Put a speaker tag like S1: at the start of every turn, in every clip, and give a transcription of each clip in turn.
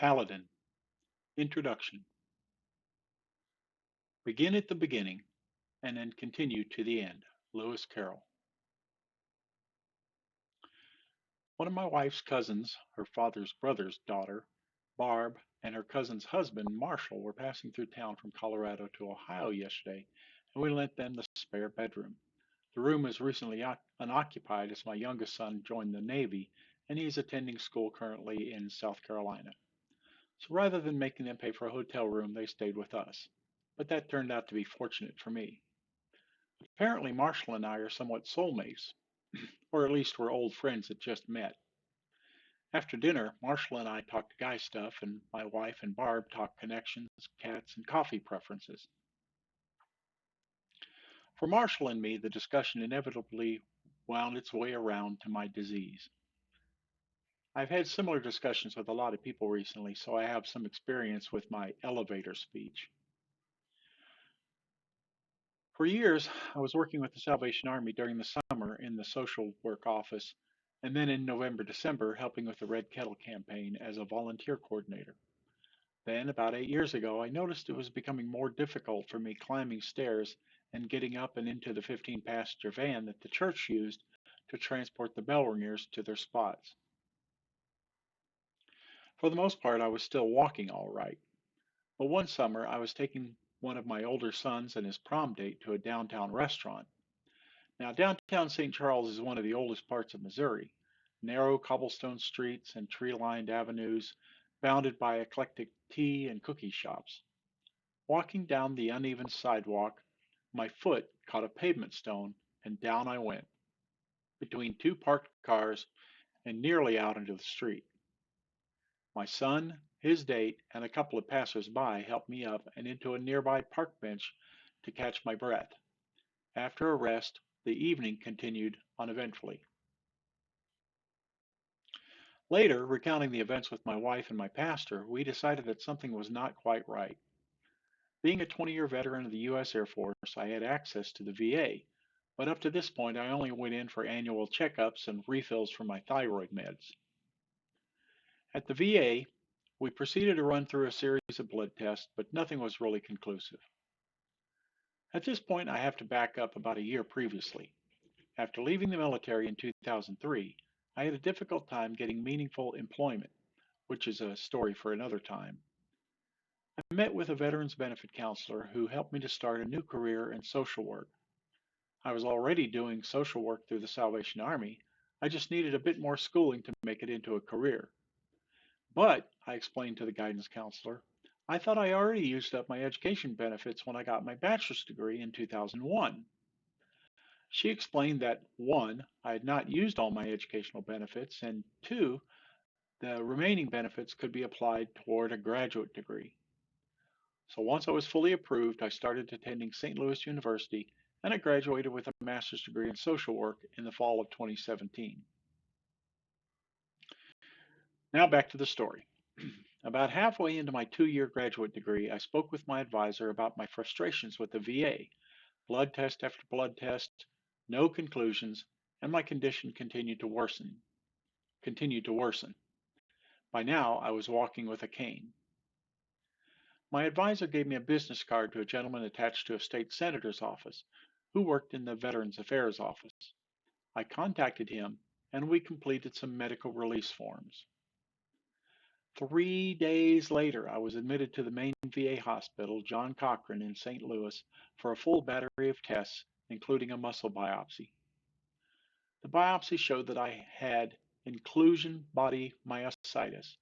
S1: Paladin. Introduction. Begin at the beginning and then continue to the end. Lewis Carroll. One of my wife's cousins, her father's brother's daughter, Barb, and her cousin's husband, Marshall, were passing through town from Colorado to Ohio yesterday, and we lent them the spare bedroom. The room is recently unoccupied as my youngest son joined the Navy, and he is attending school currently in South Carolina. So rather than making them pay for a hotel room, they stayed with us. But that turned out to be fortunate for me. Apparently, Marshall and I are somewhat soulmates, or at least we're old friends that just met. After dinner, Marshall and I talked guy stuff, and my wife and Barb talked connections, cats, and coffee preferences. For Marshall and me, the discussion inevitably wound its way around to my disease. I've had similar discussions with a lot of people recently, so I have some experience with my elevator speech. For years, I was working with the Salvation Army during the summer in the social work office, and then in November, December, helping with the Red Kettle campaign as a volunteer coordinator. Then, about 8 years ago, I noticed it was becoming more difficult for me climbing stairs and getting up and into the 15-passenger van that the church used to transport the bell ringers to their spots. For the most part, I was still walking all right. But one summer, I was taking one of my older sons and his prom date to a downtown restaurant. Now, downtown St. Charles is one of the oldest parts of Missouri. Narrow cobblestone streets and tree-lined avenues bounded by eclectic tea and cookie shops. Walking down the uneven sidewalk, my foot caught a pavement stone and down I went, between two parked cars and nearly out into the street. My son, his date, and a couple of passers-by helped me up and into a nearby park bench to catch my breath. After a rest, the evening continued uneventfully. Later, recounting the events with my wife and my pastor, we decided that something was not quite right. Being a 20-year veteran of the U.S. Air Force, I had access to the VA, but up to this point I only went in for annual checkups and refills for my thyroid meds. At the VA, we proceeded to run through a series of blood tests, but nothing was really conclusive. At this point, I have to back up about a year previously. After leaving the military in 2003, I had a difficult time getting meaningful employment, which is a story for another time. I met with a veterans benefit counselor who helped me to start a new career in social work. I was already doing social work through the Salvation Army. I just needed a bit more schooling to make it into a career. But, I explained to the guidance counselor, I thought I already used up my education benefits when I got my bachelor's degree in 2001. She explained that 1, I had not used all my educational benefits, and 2, the remaining benefits could be applied toward a graduate degree. So once I was fully approved, I started attending St. Louis University, and I graduated with a master's degree in social work in the fall of 2017. Now back to the story. About halfway into my 2-year graduate degree, I spoke with my advisor about my frustrations with the VA. Blood test after blood test, no conclusions, and my condition continued to worsen. By now, I was walking with a cane. My advisor gave me a business card to a gentleman attached to a state senator's office who worked in the Veterans Affairs office. I contacted him and we completed some medical release forms. 3 days later, I was admitted to the main VA hospital, John Cochran in St. Louis, for a full battery of tests, including a muscle biopsy. The biopsy showed that I had inclusion body myositis,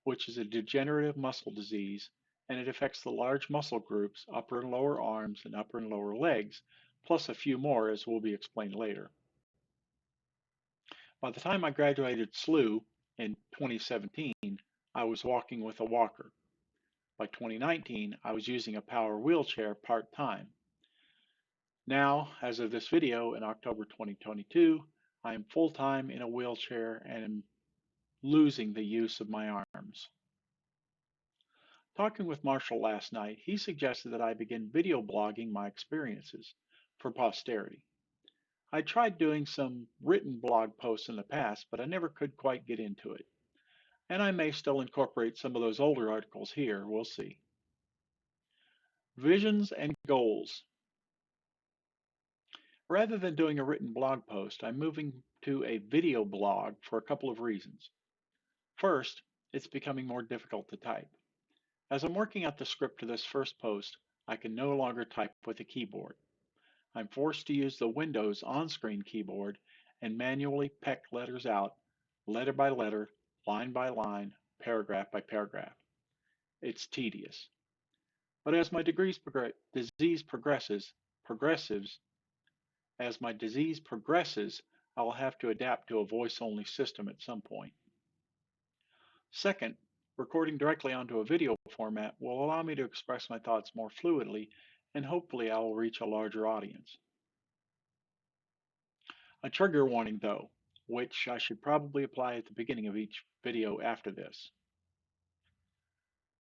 S1: which is a degenerative muscle disease, and it affects the large muscle groups, upper and lower arms and upper and lower legs, plus a few more as will be explained later. By the time I graduated SLU in 2017, I was walking with a walker. By 2019, I was using a power wheelchair part-time. Now, as of this video in October 2022, I am full-time in a wheelchair and am losing the use of my arms. Talking with Marshall last night, he suggested that I begin video blogging my experiences for posterity. I tried doing some written blog posts in the past, but I never could quite get into it. And I may still incorporate some of those older articles here. We'll see. Visions and goals. Rather than doing a written blog post, I'm moving to a video blog for a couple of reasons. First, it's becoming more difficult to type. As I'm working out the script to this first post, I can no longer type with a keyboard. I'm forced to use the Windows on-screen keyboard and manually peck letters out, letter by letter, line by line, paragraph by paragraph. It's tedious. But as my disease progressives, as my disease progresses, I will have to adapt to a voice-only system at some point. Second, recording directly onto a video format will allow me to express my thoughts more fluidly, and hopefully I will reach a larger audience. A trigger warning though, which I should probably apply at the beginning of each video after this.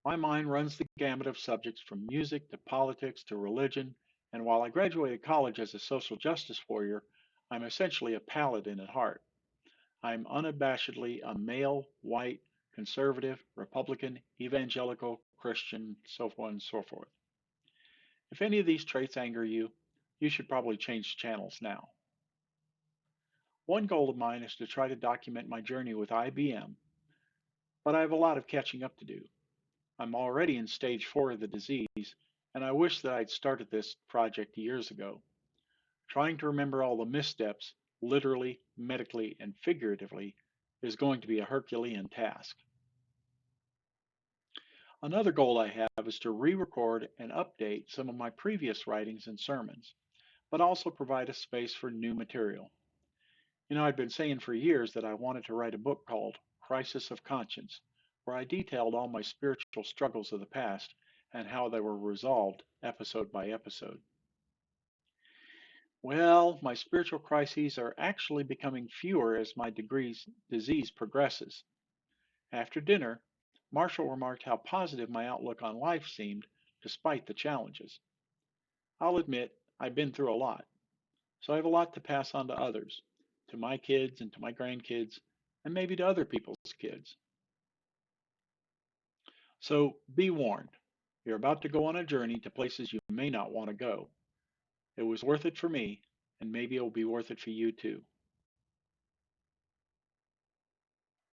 S1: My mind runs the gamut of subjects from music to politics to religion, and while I graduated college as a social justice warrior, I'm essentially a paladin at heart. I'm unabashedly a male, white, conservative, Republican, evangelical, Christian, so on and so forth. If any of these traits anger you, you should probably change channels now. One goal of mine is to try to document my journey with IBM, but I have a lot of catching up to do. I'm already in stage 4 of the disease, and I wish that I'd started this project years ago. Trying to remember all the missteps, literally, medically, and figuratively, is going to be a Herculean task. Another goal I have is to re-record and update some of my previous writings and sermons, but also provide a space for new material. I'd been saying for years that I wanted to write a book called Crisis of Conscience, where I detailed all my spiritual struggles of the past and how they were resolved episode by episode. Well, my spiritual crises are actually becoming fewer as my disease progresses. After dinner, Marshall remarked how positive my outlook on life seemed, despite the challenges. I'll admit, I've been through a lot, so I have a lot to pass on to others, to my kids and to my grandkids, and maybe to other people's kids. So be warned, you're about to go on a journey to places you may not want to go. It was worth it for me, and maybe it will be worth it for you too.